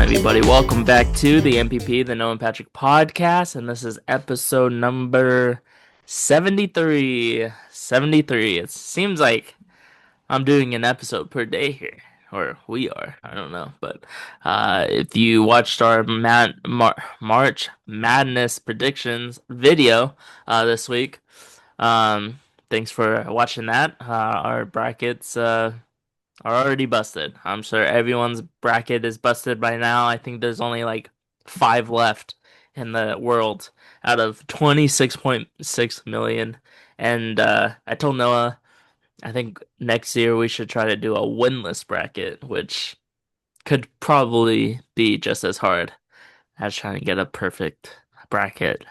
everybody. Welcome back to the MPP, the Noah and Patrick podcast, and this is episode number 73. 73. It seems like I'm doing an episode per day here, or we are. I don't know, but if you watched our March Madness predictions video this week, thanks for watching that. Our brackets are already busted. I'm sure everyone's bracket is busted by now. I think there's only like five left in the world out of 26.6 million. And I told Noah, I think next year we should try to do a winless bracket, which could probably be just as hard as trying to get a perfect bracket.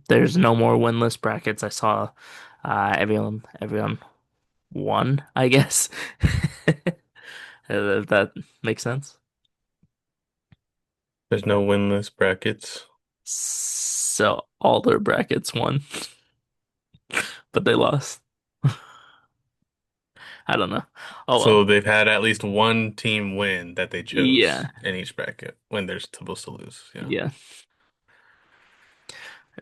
There's no more winless brackets. I saw everyone won, I guess. If that makes sense. There's no winless brackets. So all their brackets won, but they lost. I don't know. Oh well. So they've had at least one team win that they chose Yeah. in each bracket when they're supposed to lose. Yeah. Yeah.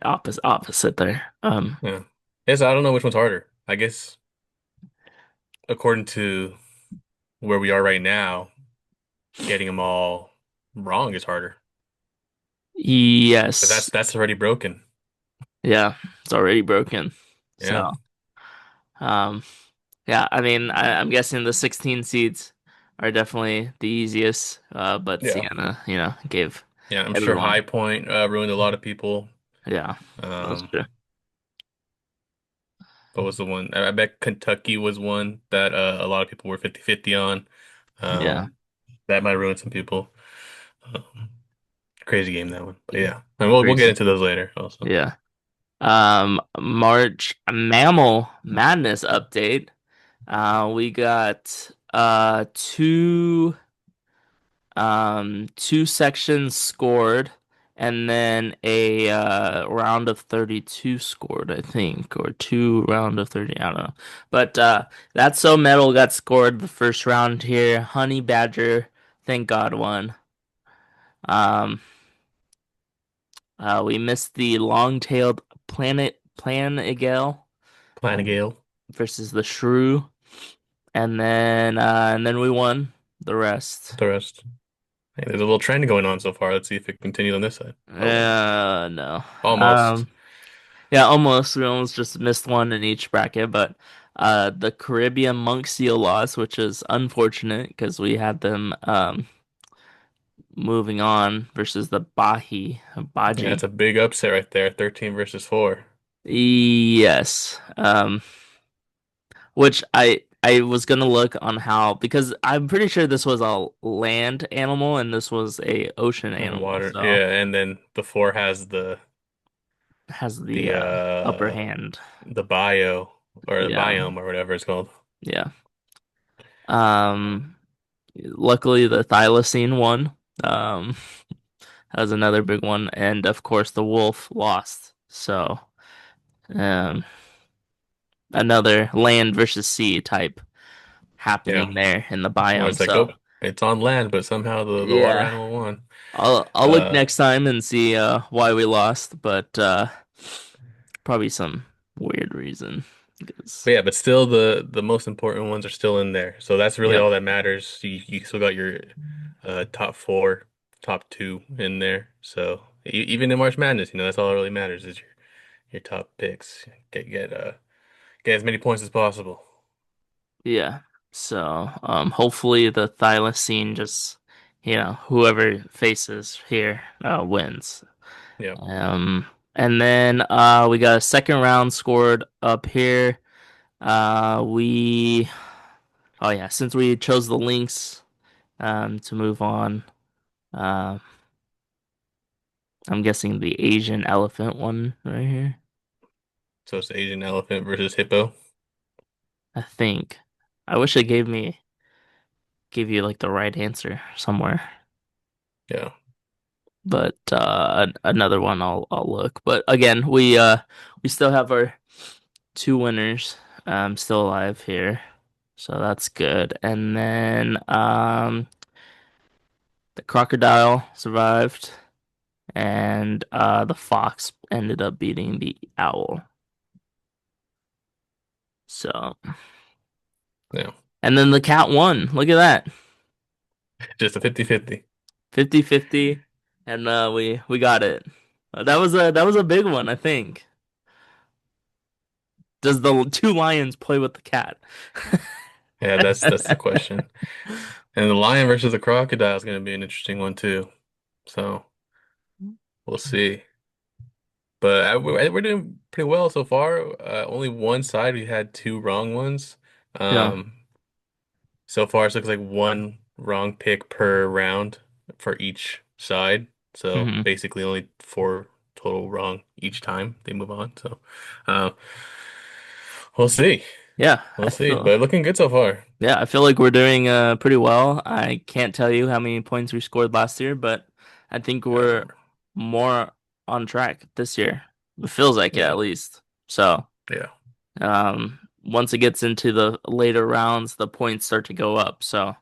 Opposite there. Yeah. Yes, I don't know which one's harder. I guess according to where we are right now, getting them all wrong is harder. But that's Yes. that's already broken. Yeah. It's already broken. Yeah. So, um, yeah, I mean, I'm guessing the 16 seeds are definitely the easiest. But Yeah. Sienna, gave Yeah. I'm sure everyone. High Point ruined a lot of people. Yeah, that's Um, true. what was the one? I bet Kentucky was one that a lot of people were 50-50 on. Yeah. Um, that might ruin some people. Um, Crazy game that one. But yeah. And we'll get Crazy. into those later also. Yeah. March Mammal Madness update. We got two sections scored and then a round of 32 scored, I think, or two round of 30, I don't know. But That's So Metal got scored the first round here. Honey Badger, thank God won. Um we missed the long-tailed Plan Planagale, versus the Shrew. And then we won the rest. the rest. Hey, there's a little trend going on so far. Let's see if it continues on this side. Oh well. No. Almost. Yeah, almost. We almost just missed one in each bracket, but the Caribbean monk seal lost, which is unfortunate because we had them moving on versus the Yeah, it's Baji. a big upset right there. 13 versus 4. Yes. Which I was gonna look on how because I'm pretty sure this was a land animal and this was a ocean And animal, water. so Yeah, and then the 4 has has the the upper hand. the bio or the Yeah, biome or whatever it's called. yeah. Um, Luckily the thylacine won. Um, that was another big one, and of course the wolf lost. So, um, another land versus sea type Yeah. happening there in the Where biome. it's like, So, oh, it's on land, but somehow the water yeah. animal won. I'll look Uh next time and see why we lost, but probably some weird reason. But Because yeah, but still the most important ones are still in there. So that's really yep, all that matters. You still got your top four, top two in there. So even in March Madness, that's all that really matters is your top picks. Get as many points as possible. yeah. So hopefully the thylacine just whoever faces here wins. Yeah. Um, and then we got a second round scored up here. We Oh yeah, since we chose the links to move on. Uh, I'm guessing the Asian elephant one right here. So it's Asian elephant versus hippo. I think. I wish it gave you like the right answer somewhere. Yeah. But another one I'll look. But again, we still have our two winners still alive here. So that's good. And then the crocodile survived, and the fox ended up beating the owl. So, Yeah, and then the cat won. Look at that. just a 50-50. 50-50, and we got it. That was a big one, I think. Does the two lions play with the cat? Yeah, that's the question. And the lion versus the crocodile is going to be an interesting one too. So we'll see. But we're doing pretty well so far. Only one side we had two wrong ones. Yeah. Um, so far it looks like one wrong pick per round for each side. So hmm basically only four total wrong each time they move on. So uh, we'll see. Yeah, We'll see. But looking good so far. I feel like we're doing pretty well. I can't tell you how many points we scored last year, but I think we're Uh, more on track this year. It feels like it yeah, at least. So, yeah, once it gets into the later rounds, the points start to go up. So,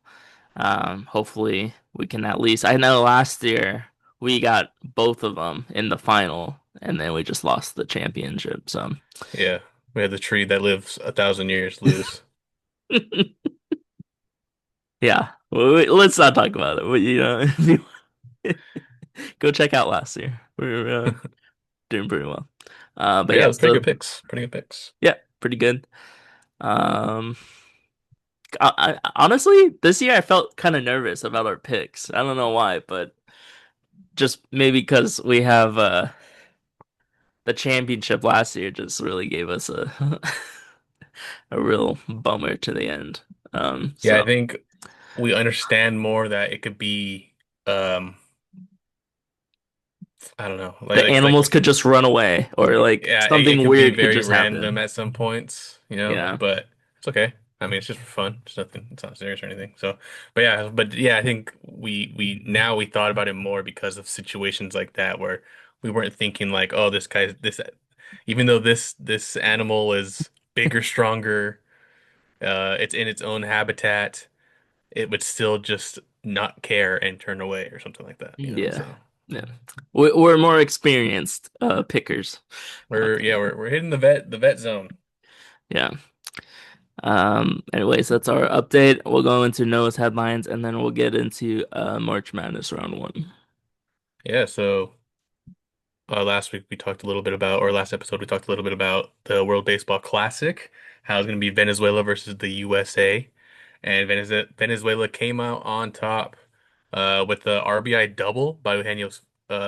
hopefully we can at least. I know last year we got both of them in the final, and then we just lost the championship. So, yeah. We had the tree that lives 1,000 years lose. yeah, let's not talk about it. But, go check out last year. We're doing pretty well. But But yeah, yeah, it was pretty so good picks. Pretty good picks. yeah, pretty good. Um, honestly, this year I felt kind of nervous about our picks. I don't know why, but just maybe because we have the championship last year just really gave us a a real bummer to the end. Yeah, I So think we understand more that it could be I don't know, the animals could just run away, or like yeah, it something could be weird could very just random happen. at some points, Yeah, but it's okay. I mean, it's just for fun. It's nothing, it's not serious or anything. So, but yeah, I think we now we thought about it more because of situations like that where we weren't thinking like, oh, this even though this animal is bigger, stronger, it's in its own habitat, it would still just not care and turn away or something like that. yeah, So yeah. We're more experienced pickers. I yeah, think. we're hitting the vet zone. Yeah. Anyways, that's our update. We'll go into Noah's headlines and then we'll get into March Madness round one. Yeah, so last week we talked a little bit about, or last episode we talked a little bit about the World Baseball Classic, how it's going to be Venezuela versus the USA, and Venezuela came out on top with the RBI double by Eugenio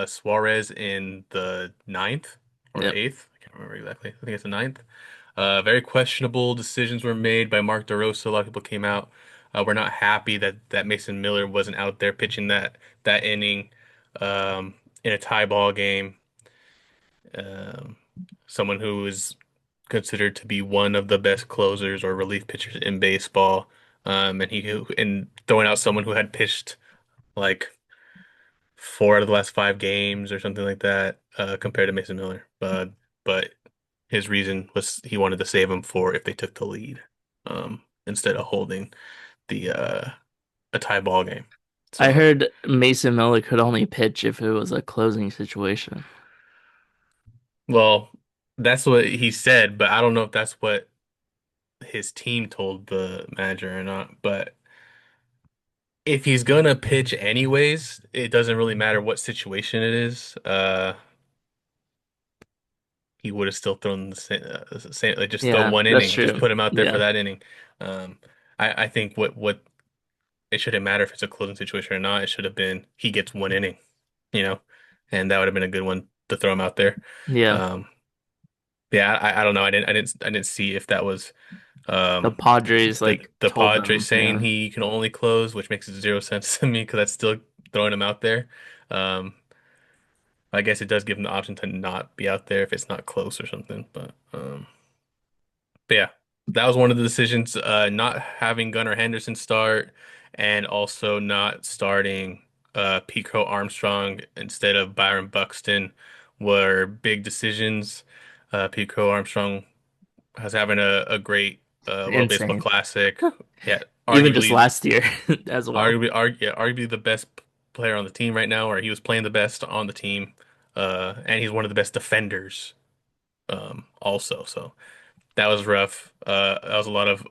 Suarez in the ninth or Yep. eighth. I can't remember exactly. I think it's the ninth. Very questionable decisions were made by Mark DeRosa. A lot of people came out. We're not happy that Mason Miller wasn't out there pitching that inning in a tie ball game. Um, Someone who is considered to be one of the best closers or relief pitchers in baseball. And throwing out someone who had pitched like four out of the last five games or something like that, compared to Mason Miller. But his reason was he wanted to save him for if they took the lead, instead of holding the a tie ball game. I So, heard Mason Miller could only pitch if it was a closing situation. well, that's what he said, but I don't know if that's what his team told the manager or not. But if he's gonna pitch anyways, it doesn't really matter what situation it is. He would have still thrown the same, like just throw Yeah, one that's inning, just true. put him out there for Yeah. that inning. Um, I think what it shouldn't matter if it's a closing situation or not. It should have been he gets one inning, you know, and that would have been a good one to throw him out there. Yeah. Um, yeah, I don't know. I didn't see if that was The um Padres the told Padres them, saying yeah. he can only close, which makes zero sense to me because that's still throwing him out there. Um, I guess it does give him the option to not be out there if it's not close or something. But yeah, that was one of the decisions. Not having Gunnar Henderson start and also not starting Pico Armstrong instead of Byron Buxton were big decisions. Pico Armstrong was having a great World Baseball Insane. Classic. Yeah, Even just arguably, last year as well. yeah, arguably the best. player on the team right now, or he was playing the best on the team. And he's one of the best defenders, also. So that was rough. That was a lot of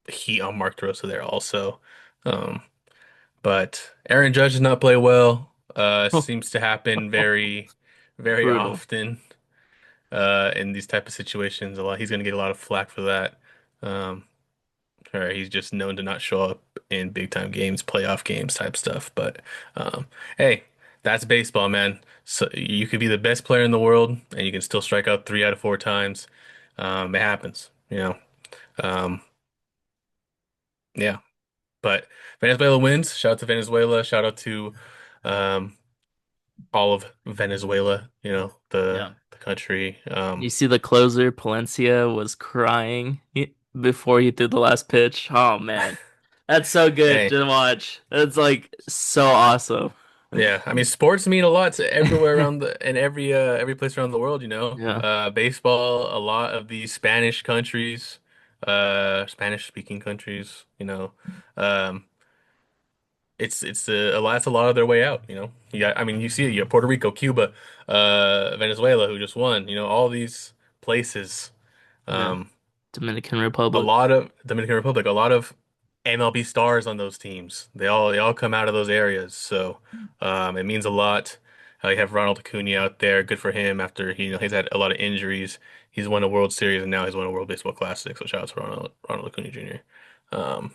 heat on Mark DeRosa there also. Um, but Aaron Judge does not play well. Seems to happen very, very Brutal. often in these type of situations. He's going to get a lot of flack for that. Um, or he's just known to not show up in big time games, playoff games type stuff. But um, hey, that's baseball, man. So you could be the best player in the world and you can still strike out 3 out of 4 times. It happens, you know. Um, yeah. But Venezuela wins. Shout out to Venezuela. Shout out to um, all of Venezuela, Yeah. the country. You see the closer, Palencia was crying before he threw the last pitch. Oh man. That's so good Hey, to watch. That's like so awesome. yeah, I mean sports mean a lot to everywhere around the and every place around the world, Yeah. Baseball, a lot of these Spanish countries, Spanish speaking countries, um it's a lot, it's a lot of their way out, I mean, you see it, you have Puerto Rico, Cuba, Venezuela, who just won, all these places, Yeah. um Dominican a Republic. lot of Dominican Republic, a lot of MLB stars on those teams. They all come out of those areas, so it means a lot. You have Ronald Acuna out there, good for him. After he's had a lot of injuries, he's won a World Series and now he's won a World Baseball Classic. So shout out to Ronald Acuna Jr. Um,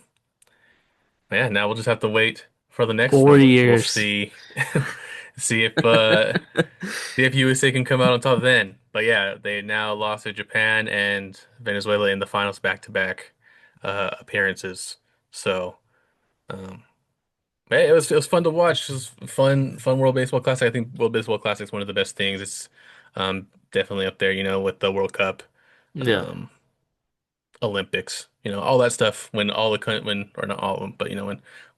yeah, now we'll just have to wait for the next 40 one. We'll years. see, see if see if USA can come out on top then. But yeah, they now lost to Japan and Venezuela in the finals back-to-back appearances. So, um, hey, it was fun to watch. It was fun World Baseball Classic. I think World Baseball Classic is one of the best things. It's definitely up there, with the World Cup, Yeah. um, Olympics, all that stuff. When all the when or not all of them, but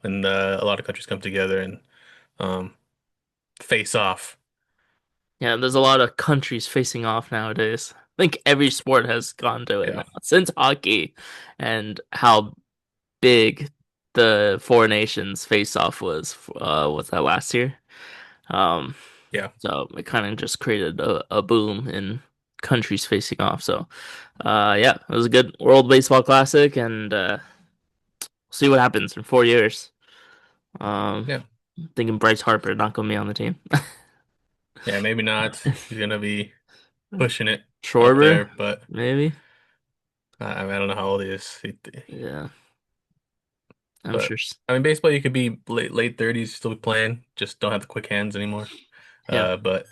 when a lot of countries come together and um, face off. Yeah, there's a lot of countries facing off nowadays. I think every sport has gone to it now Yeah, since hockey and how big the four nations face off was that last year? Um, yeah, so it kind of just created a boom in countries facing off. So, yeah, it was a good World Baseball Classic, and see what happens in 4 years. Um, yeah. thinking Bryce Harper not gonna be on the team. Yeah, maybe not. He's gonna be pushing it up Schwarber, there, but maybe. I don't know how old he is. Yeah, I'm But sure. I mean, baseball you could be late 30s, still be playing, just don't have the quick hands anymore. Yeah, But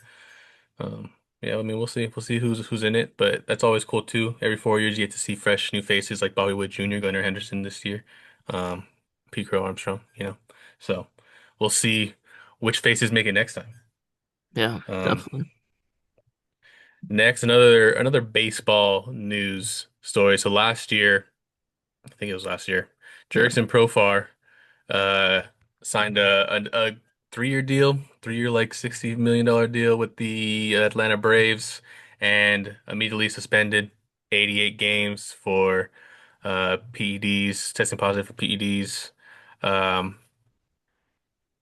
yeah, I mean, we'll see who's in it, but that's always cool too. Every 4 years you get to see fresh new faces like Bobby Wood Jr., Gunnar Henderson this year, um, Pete Crow Armstrong, So we'll see which faces make it next time. yeah, Um, definitely. Next, another baseball news story. So last year, I think it was last year, Yeah, Jurickson Profar uh signed a 3-year deal, 3-year like $60 million deal with the Atlanta Braves, and immediately suspended 88 games for PEDs, testing positive for PEDs. Um,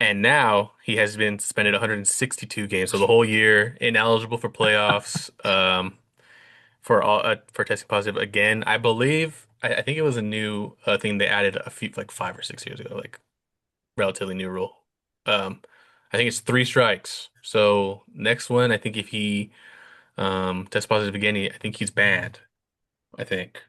and now he has been suspended 162 games, so the whole year, ineligible for playoffs. For testing positive again. I believe I think it was a new thing they added a few like 5 or 6 years ago, like relatively new rule. Um, I think it's 3 strikes. So next one, I think if he tests positive again, I think he's banned. I think.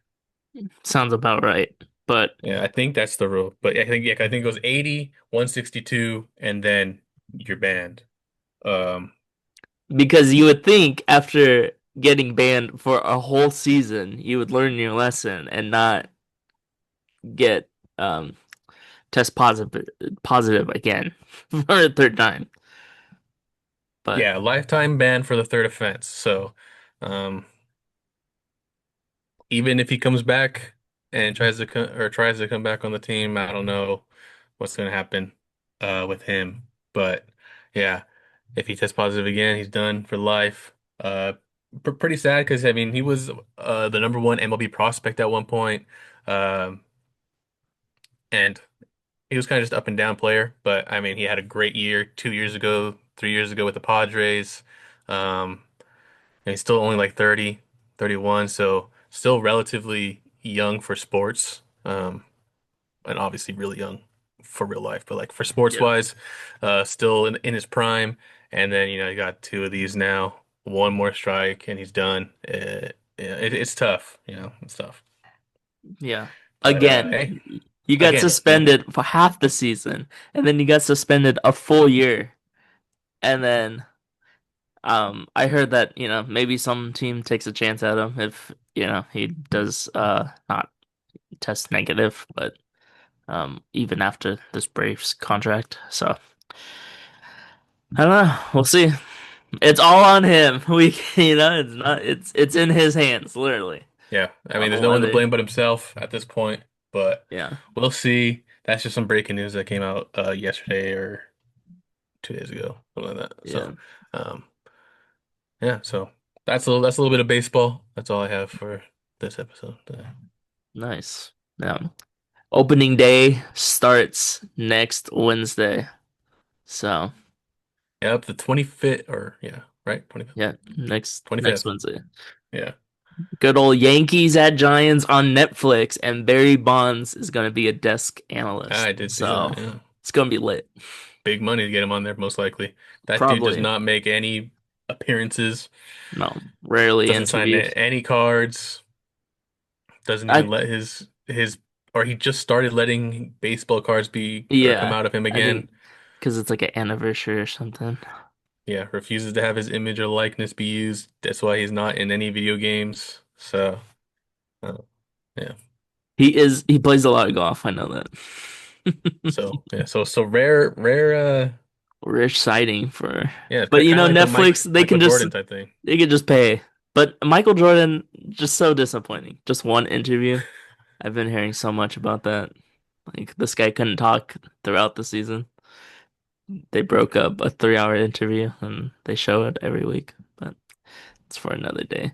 sounds about right. But Yeah, I think that's the rule. But I think it goes 80, 162, and then you're banned. Um, because you would think after getting banned for a whole season, you would learn your lesson and not get um test positive again for a third time. But yeah, lifetime ban for the third offense. So, um, even if he comes back and tries to come back on the team, I don't know what's going to happen with him. But yeah, if he tests positive again, he's done for life. Uh, Pretty sad because I mean he was the number one MLB prospect at one point, um, and he was kind of just up and down player, but I mean, he had a great year 2 years ago, 3 years ago with the Padres. Um, and he's still only like 30, 31, so still relatively young for sports. And obviously really young for real life, but like for sports Yeah. wise, still in his prime. And then, you got two of these now, one more strike and he's done. Yeah, it's tough, it's tough. Yeah. But Again, hey, you got again, yeah, suspended for half the season, and then you got suspended a full year. And then I heard that, maybe some team takes a chance at him if, he does not test negative, but even after this Braves contract. So I don't know. We'll see. It's all on him. It's not it's in his hands, literally. yeah. I mean, there's On no one to whether blame but himself at this point. But yeah, we'll see. That's just some breaking news that came out yesterday or 2 days ago, something like that. yeah, So, um, yeah. So that's a little bit of baseball. That's all I have for this episode. nice. Yeah. Opening day starts next Wednesday. So Yep, the 25th, or yeah, right, 25th, yeah, next 25th. Wednesday. Yeah, Good old Yankees at Giants on Netflix, and Barry Bonds is gonna be a desk analyst. I did see So that. Yeah, it's gonna be lit. big money to get him on there, most likely. That dude does Probably. not make any appearances, No, rarely doesn't sign interviews. any cards, doesn't even I let his or he just started letting baseball cards be or come Yeah, out of him I again. think because it's like an anniversary or something. Yeah, refuses to have his image or likeness be used. That's why he's not in any video games. So, uh, yeah. He plays a lot of golf. I know that. So, yeah. So rare. Rich sighting for, Yeah, it's but kind of like the Netflix Michael Jordan type thing. they can just pay. But Michael Jordan just so disappointing. Just one interview. I've been hearing so much about that. Like this guy couldn't talk throughout the season. They broke up a 3 hour interview and they show it every week. But it's for another day.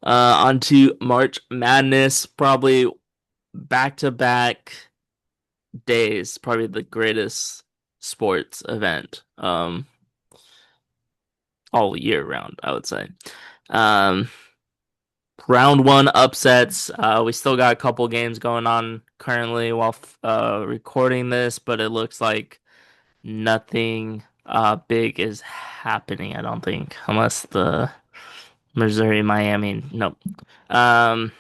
On to March Madness, probably back to back days, probably the greatest sports event all year round, I would say. Um, Round one upsets. We still got a couple games going on currently while recording this, but it looks like nothing big is happening, I don't think, unless the Missouri Miami. Nope. Um,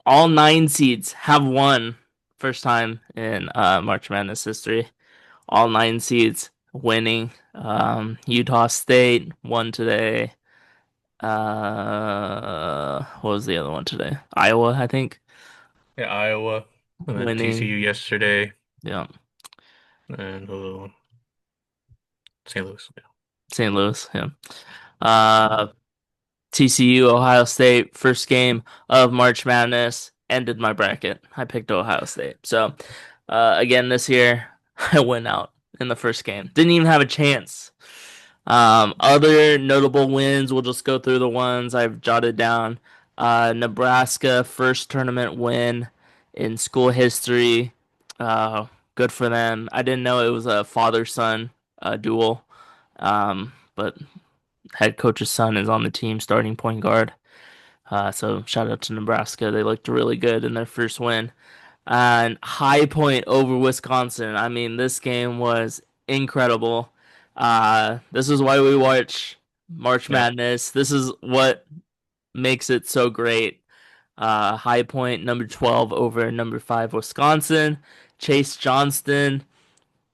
all nine seeds have won first time in March Madness history. All nine seeds winning. Utah State won today. What was the other one today? Iowa, I think, Yeah, Iowa, and then TCU winning. yesterday, Yeah, and St. Louis. Yeah. St. Louis. Yeah. Uh, TCU, Ohio State, first game of March Madness ended my bracket. I picked Ohio State. So, again this year, I went out in the first game. Didn't even have a chance. Other notable wins, we'll just go through the ones I've jotted down. Nebraska, first tournament win in school history. Uh, Good for them. I didn't know it was a father-son duel. But head coach's son is on the team, starting point guard. So shout out to Nebraska. They looked really good in their first win. And High Point over Wisconsin. I mean, this game was incredible. This is why we watch March Yep. Madness. This is what makes it so great. High Point, number 12 over number 5 Wisconsin. Chase Johnston,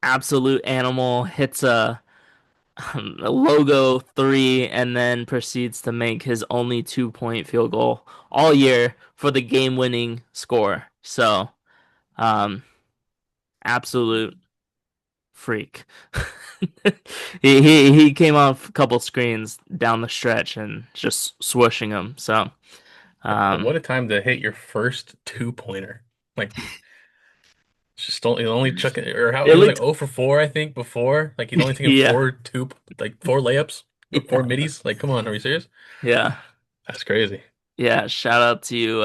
absolute animal, hits a logo three and then proceeds to make his only 2 point field goal all year for the game winning score. So, um, absolute freak. He came off a couple screens down the stretch and just swooshing them. So, But um, what a time to hit your first two-pointer. Like, just only chucking, or how it he was like looked, 0 for 4, I think, before. Like, he's only taken yeah, four layups or four yeah, middies. Like, come on, are we serious? yeah, That's crazy. yeah. Shout out to you.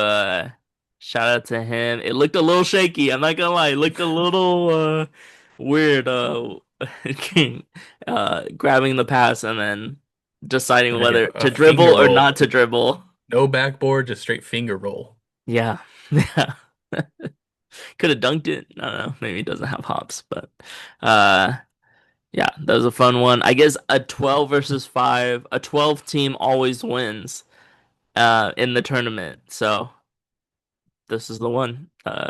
Shout out to him. It looked a little shaky. I'm not gonna lie. It looked a little weird. Grabbing the pass and then deciding Yeah, whether a to finger dribble or roll. not to dribble. No backboard, just straight finger roll. Yeah, yeah. Could have dunked it. I don't know. Maybe he doesn't have hops, but uh, yeah, that was a fun one. I guess a 12 versus 5. A 12 team always wins in the tournament. So this is the one.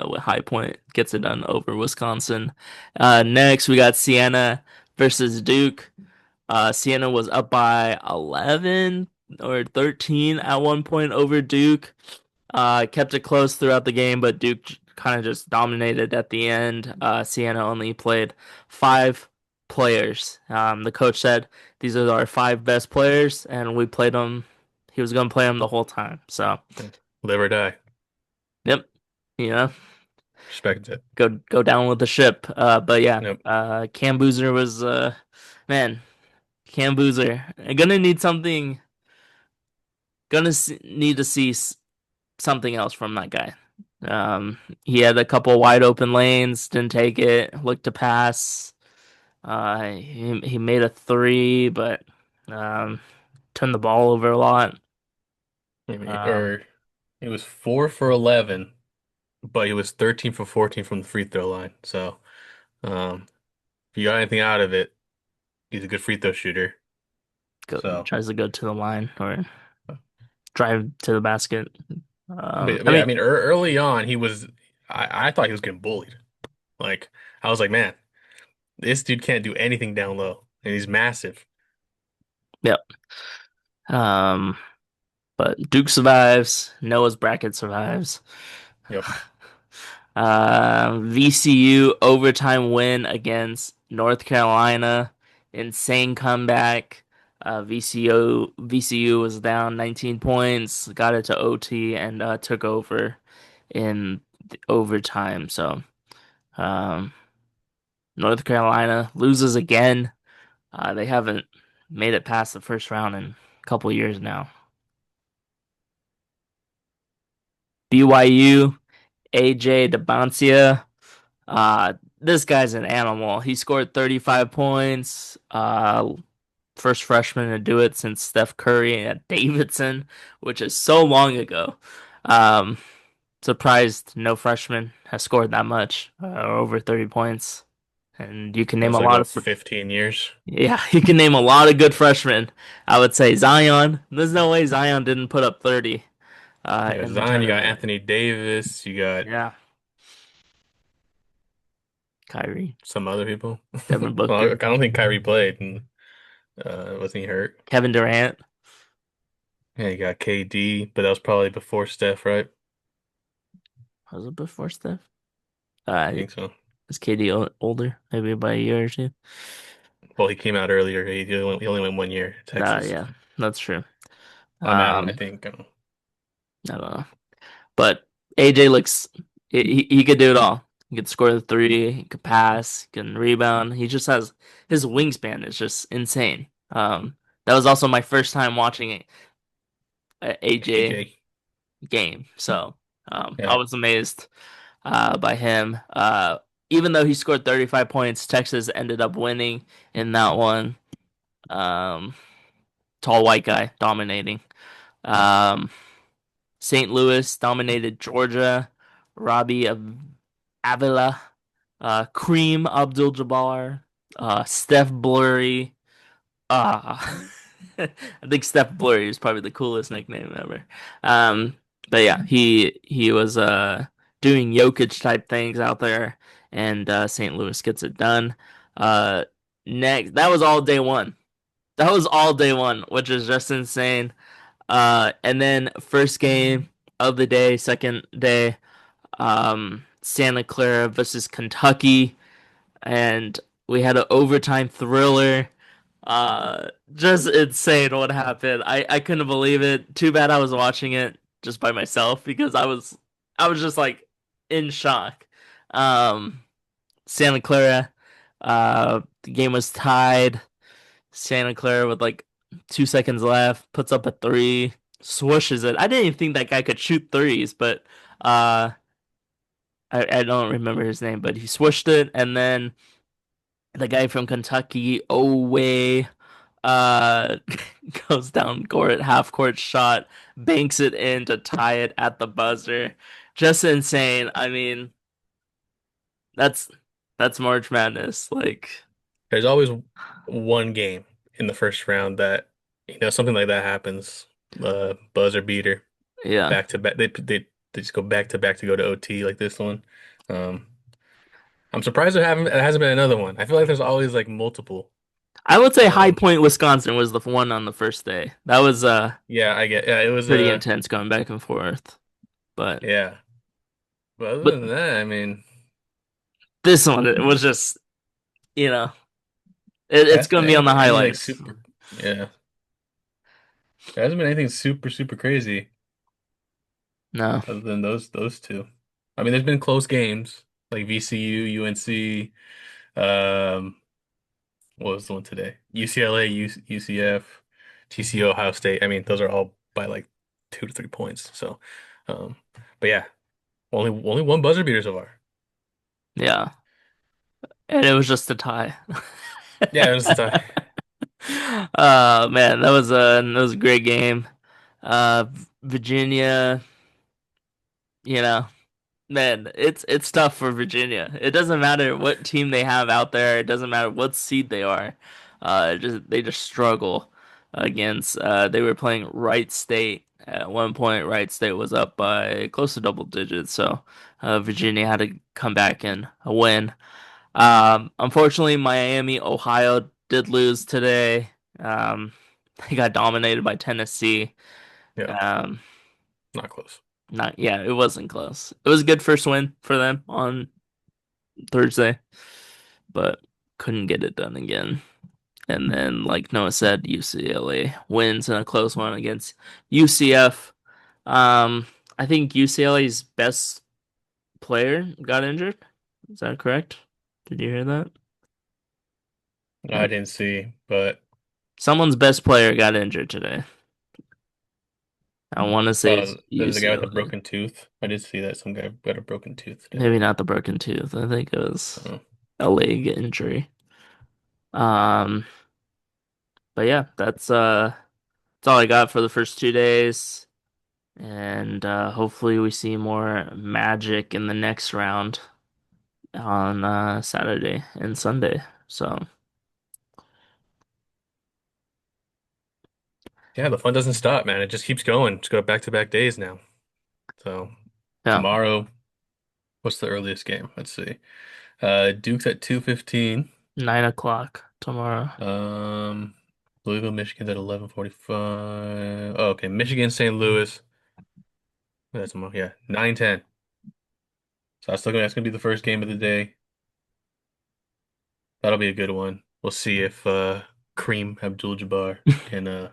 With High Point gets it done over Wisconsin. Next, we got Siena versus Duke. Siena was up by 11 or 13 at one point over Duke. Kept it close throughout the game, but Duke kind of just dominated at the end. Siena only played 5 players. The coach said these are our 5 best players, and we played them. He was going to play them the whole time. So, Live or die. yep, you know, Respect it. go down with the ship. But yeah, Yep. Cam Boozer was man, Cam Boozer. Gonna need something. Need to see something else from that guy. He had a couple wide open lanes, didn't take it, looked to pass. He made a three, but um, turned the ball over a lot. Maybe, Um, or it was 4 for 11, but he was 13 for 14 from the free throw line. So, if you got anything out of it, he's a good free throw shooter. So, tries to go to the line or drive to the basket. but I yeah, I mean, mean, early on, I thought he was getting bullied. Like, I was like, man, this dude can't do anything down low, and he's massive. yeah. Um, but Duke survives. Noah's bracket survives. Yep. VCU overtime win against North Carolina. Insane comeback. VCU was down 19 points, got it to OT, and took over in the overtime. So um, North Carolina loses again. They haven't made it past the first round in a couple years now. BYU, AJ DeBancia. This guy's an animal. He scored 35 points. First freshman to do it since Steph Curry at Davidson, which is so long ago. Um, Surprised no freshman has scored that much, over 30 points. And you can name That's a like lot what, of, 15 years? yeah, you can name a lot of good freshmen. I would say Zion. There's no way Zion didn't put up 30 You got in the Zion, you got tournament. Anthony Davis, you got Yeah, Kyrie, some other people. Devin Well, I Booker, don't think Kyrie played, and wasn't he hurt? Kevin Durant. Yeah, you got KD, but that was probably before Steph, right? Was it before Steph? I think so. Is KD older? Maybe by a year or two. Well, he came out earlier. He only went 1 year, Texas. Yeah, that's true. I'm Adam, I Um, think. I don't know. I don't know, but AJ looks he could do it all. He could score the three, he could pass, he can rebound. He just has his wingspan is just insane. That was also my first time watching a AJ AJ. game, so I Yeah. was amazed by him. Even though he scored 35 points, Texas ended up winning in that one. Um, Tall white guy dominating. Um, St. Louis dominated Georgia. Robbie Avila, Kareem Abdul-Jabbar, Steph Blurry. Uh, I think Steph Blurry is probably the coolest nickname ever. Um, but yeah, he was doing Jokic type things out there, and St. Louis gets it done. Uh, Next, that was all day one. That was all day one, which is just insane. And then first game of the day, second day, Santa Clara versus Kentucky, and we had an overtime thriller. Just insane what happened. I couldn't believe it. Too bad I was watching it just by myself because I was just like in shock. Um, Santa Clara, the game was tied. Santa Clara with like 2 seconds left, puts up a three, swooshes it. I didn't even think that guy could shoot threes, but Uh, I don't remember his name, but he swished it, and then the guy from Kentucky, Owe, uh, goes down court, half court shot, banks it in to tie it at the buzzer. Just insane. I mean, that's that's March Madness. Like, There's always one game in the first round that something like that happens. Buzzer beater, yeah. back to back. They just go back to back to go to OT like this one. Um, I'm surprised there hasn't been another one. I feel like there's always like multiple. I would say High Um, Point, Wisconsin was the one on the first day. That was yeah, I get. Yeah, it was pretty intense going back and forth. But yeah. But other but than that, I mean, this one it was just, you know, there it's hasn't been gonna be on the any like highlights. super. Yeah, there hasn't been anything super crazy No. other than those two. I mean, there's been close games like VCU, UNC. Um, what was the one today? UCLA, UCF, TCU, Ohio State. I mean, those are all by like 2 to 3 points. So, um, but yeah, only one buzzer beater so far. Yeah. And it was just a tie. Yeah, it was the tie. Man, that was a great game. Uh, Virginia, you know, man, it's tough for Virginia. It doesn't matter what team they have out there. It doesn't matter what seed they are. They just struggle against. They were playing Wright State at one point. Wright State was up by close to double digits, so Virginia had to come back and win. Unfortunately, Miami, Ohio did lose today. Um, they got dominated by Tennessee. Yeah, Um, not close. not yeah, it wasn't close. It was a good first win for them on Thursday, but couldn't get it done again. And then, like Noah said, UCLA wins in a close one against UCF. Um, I think UCLA's best player got injured. Is that correct? Did you hear that? I didn't see, but Someone's best player got injured today. I want to say it's there's a guy with a UCLA. broken tooth. I did see that some guy got a broken tooth today. Maybe not the broken tooth. I think it was Oh, a leg injury. Um, but yeah, that's all I got for the first 2 days. And hopefully we see more magic in the next round on Saturday and Sunday. So yeah, the fun doesn't stop, man. It just keeps going. Just go back to back days now. So yeah, tomorrow, what's the earliest game? Let's see. Duke's at 2:15. 9 o'clock tomorrow. Louisville, Michigan's at 11:45. Oh, okay. Michigan, St. Louis. That's tomorrow. Yeah, 9:10. So that's gonna be the first game of the day. That'll be a good one. We'll see if Kareem Abdul-Jabbar can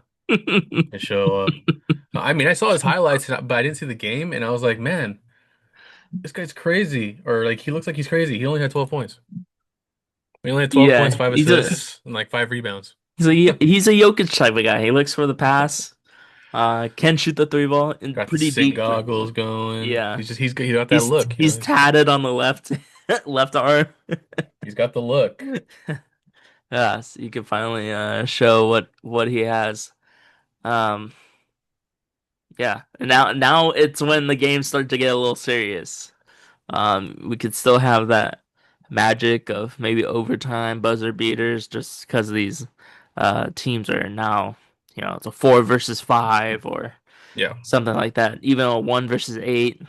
show up. I mean, I saw his highlights, but I didn't see the game, and I was like, man, this guy's crazy. Or like he looks like he's crazy. He only had 12 points. He only had 12 points, Yeah, five assists, and like 5 rebounds. he's a Jokic type of guy. He looks for the pass. Can shoot the three ball and Got the pretty sick deep three ball. goggles going. Yeah, He's he got that look, he's tatted on the left left arm. He's got the look. Yeah, so you can finally show what he has. Um, yeah, and now it's when the games start to get a little serious. We could still have that magic of maybe overtime buzzer beaters, just because these teams are now, it's a 4 versus 5 or Yeah, something like that. Even a 1 versus 8.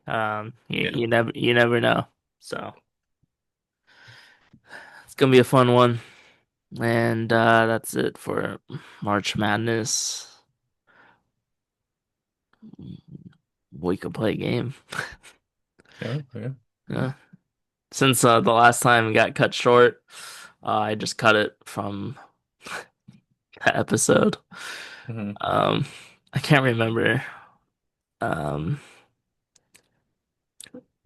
yeah. You never know. So it's gonna be a fun one. And that's it for March Madness. We could play a game. Yeah, yeah. Yeah. Since the last time it got cut short, I just cut it from that episode. Hmm. Um, I can't remember. Um,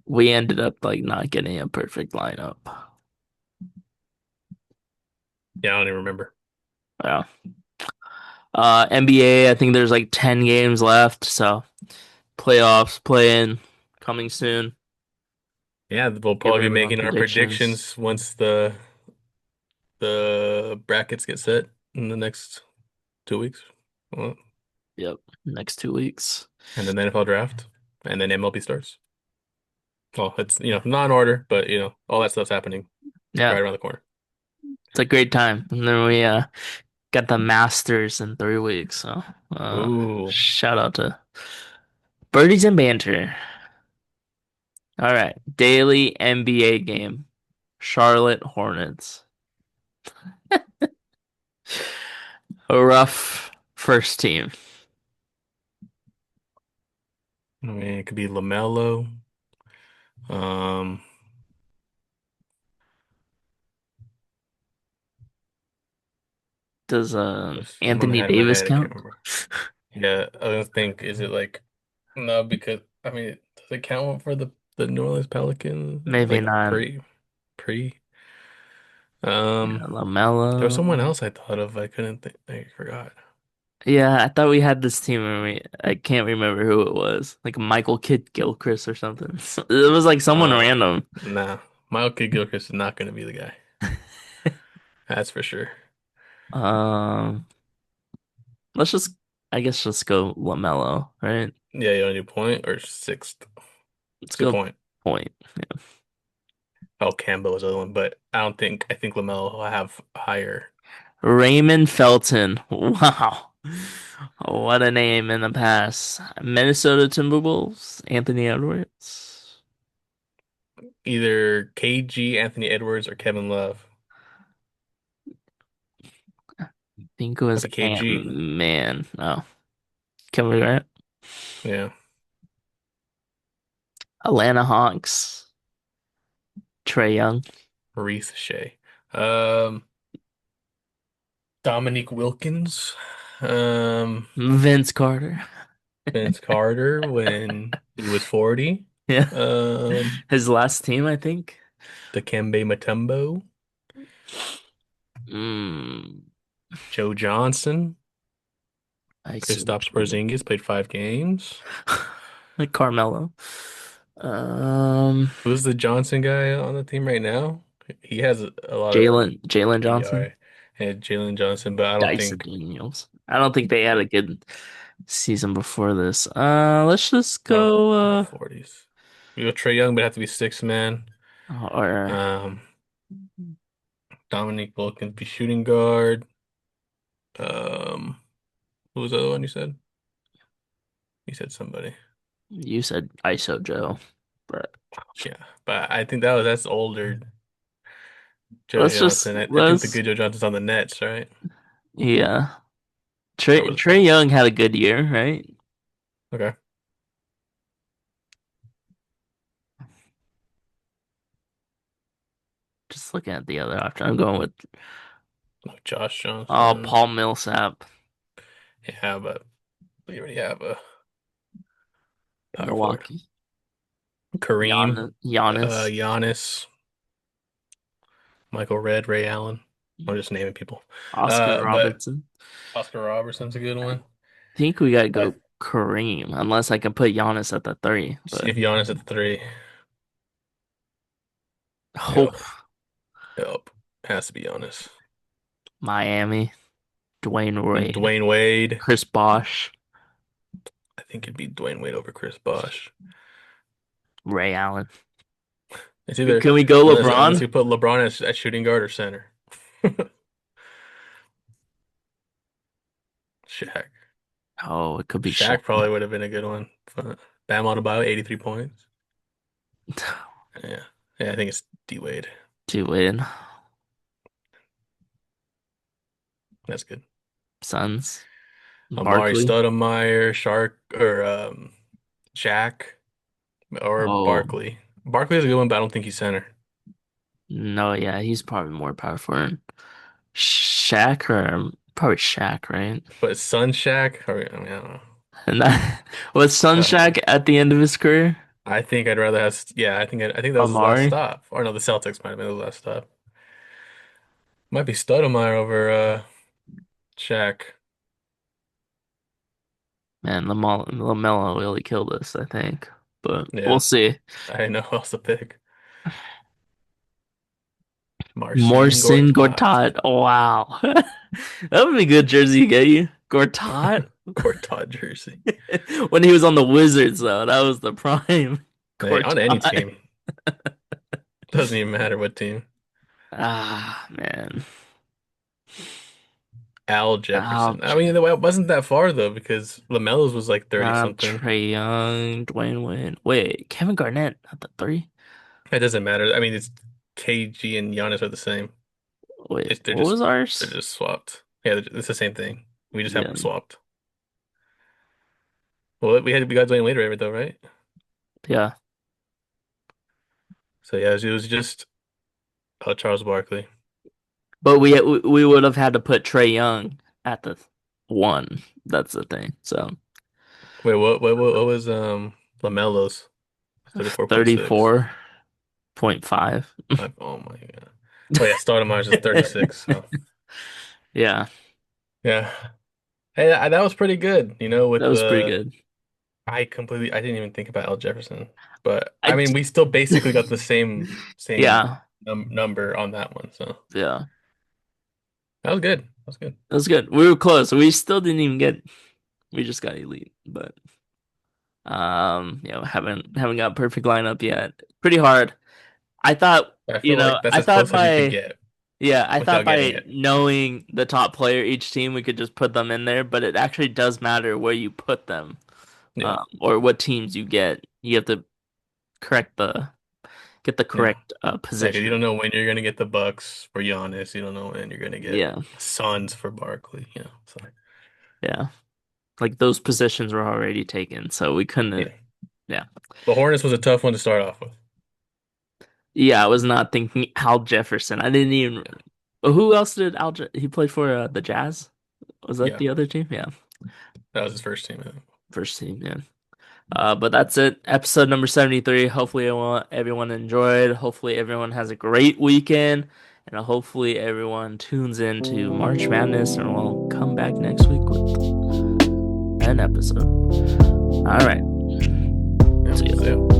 we ended up like not getting a perfect lineup. Yeah, I don't even remember. Yeah. NBA, I think there's like 10 games left, so playoffs, play in, coming soon. Yeah, we'll Give probably be everyone making our predictions. predictions once the brackets get set in the next 2 weeks. Well, Yep, next 2 weeks. and then the NFL draft, and then MLB starts. Well, it's not in order, but all that stuff's happening Yeah, right around the corner. it's a great time. And then we got the Masters in 3 weeks. So Ooh, shout out to Birdies and Banter. All right, daily NBA game. Charlotte Hornets. A rough first team. I mean it could be LaMelo. Um, Does there's one I Anthony had in my Davis head. I can't count? remember. Yeah, I was gonna think, is it like no? Because I mean, does it count for the New Orleans Pelicans? Maybe Like not. pre? Yeah, There was someone LaMelo. else I thought of. I couldn't think. I forgot. Yeah, I thought we had this team and I can't remember who it was. Like Michael Kidd Gilchrist or something. It was like someone Uh, random. nah. Miles Gilchrist is not gonna be the guy. That's for sure. Um, let's just, I guess, just go LaMelo, right? Yeah, you want to do point or sixth? Let's Let's do go point. point. Yeah. Oh, Campbell was the other one, but I don't think. I think LaMelo will have higher. Raymond Felton. Wow. What a name in the past. Minnesota Timberwolves. Anthony Edwards. Either KG, Anthony Edwards, or Kevin Love. I think it was That'd be KG. Ant-Man. Oh, Kevin Durant. Yeah. Atlanta Hawks. Trey Young. Reese Shea. Um, Dominique Wilkins. Um, Vince Carter. Vince Carter when he was 40. Yeah. Um, His last team, I think. Dikembe Mutombo. Mm, Joe Johnson. I so Kristaps Porzingis played 5 games. like Carmelo. Um, Who's the Johnson guy on the team right now? He has a lot of Jalen Johnson. PI and Jalen Johnson, but I don't Dyson think Daniels. I don't think they had a good season before this. Let's just no, go no 40s. We go Trey Young, but have to be six man. or Um, Dominique Wilkins be shooting guard. Um, who was the other one you said? You said somebody. you said ISO Joe, but Yeah, but I think that's older Joe let's just Johnson. I think the let's good Joe Johnson's on the Nets, right? yeah. Or was it Trey Bucks? Young had a good year, right? Okay. Just looking at the other option. I'm going with Josh Johnson. Paul Millsap, Yeah, but we already have a power forward. Milwaukee. Kareem, Giannis, Giannis, Michael Redd, Ray Allen. I'm just naming people. Oscar But Robertson. Oscar Robertson's a good one. I think we gotta But go Kareem, unless I can put Giannis at the three. see But if Giannis at the three. hope Yep, yep. Has to be Giannis. Miami, Dwayne Wade, Dwayne Wade. Chris Bosh, I think it'd be Dwayne Wade over Chris Bosh. Ray Allen. It's either Can we go unless LeBron? you put LeBron at shooting guard or center. Shaq. Oh, it could be Shaq. Shaq probably would have been a good one. But Bam Adebayo, 83 points. Yeah. Yeah, I think it's D Wade. To win. That's good. Suns, Amari Barkley. Stoudemire, Shark or Shaq or Oh Barkley. Barkley is a good one, but I don't think he's center. no, yeah, he's probably more powerful. Shaq or probably Shaq, right? But Sun Shaq, or I mean, I don't know. And that was Sun Uh, Shaq at the end of his career? I think I'd rather have. Yeah, I think that was his last Amari. stop. Or no, the Celtics might have been the last stop. Might be Stoudemire over Shaq. Man, LaMelo really killed us, I think. but we'll Yeah, see. I didn't know who else to pick. Marcin Morrison Gortat. Gortat. Oh, wow. That would be a good jersey to get you. Gortat. Gortat jersey. When he was on the Wizards, though, that was the prime. Hey, on any Gortat. team. Doesn't even matter what team. Ah, man. Al Jefferson. I Ouch. mean, it wasn't that far though because LaMelo's was like 30 something. Trey Young, Dwayne Wade. Wait, Kevin Garnett at the three? It doesn't matter. I mean, it's KG and Giannis are the same. Wait, They're what just was they're ours? just swapped. Yeah, it's the same thing. We just have Yeah, them swapped. Well, we got Dwayne Wade right though, right? yeah. So yeah, it was just Charles Barkley. But we would have had to put Trey Young at the one. That's the thing. So Wait, what was LaMelo's 34.6? 34.5. Oh my God. Oh yeah, Stoudemire's is 36. So Yeah, yeah. Hey, that was pretty good. that With was pretty the good. I didn't even think about Al Jefferson, but I I mean, d- we still basically got the same yeah, number on that one, so yeah. that was good. That was good. That was good. We were close. We still didn't even get. We just got elite, but haven't got perfect lineup yet. Pretty hard. I thought, I feel like that's I as thought close as you could by get yeah, I thought without getting by it. knowing the top player each team, we could just put them in there. But it actually does matter where you put them, Yeah, or what teams you get. You have to correct the get the yeah, correct yeah. 'Cause you don't position. know when you're gonna get the Bucks for Giannis. You don't know when you're gonna get Yeah, Suns for Barkley. So yeah. Like those positions were already taken, so we couldn't. yeah, Yeah, the Hornets was a tough one to start off with. yeah. I was not thinking Al Jefferson. I didn't even. Yeah, Who else did he play for? The Jazz? Was that yeah, the other team? Yeah, that was his first team. first team. Yeah. But that's it. Episode number 73. Hopefully everyone enjoyed. Hopefully everyone has a great weekend. And hopefully everyone tunes in to March Madness and we'll come back next week with an episode. All right. Yeah, See ya. so yeah.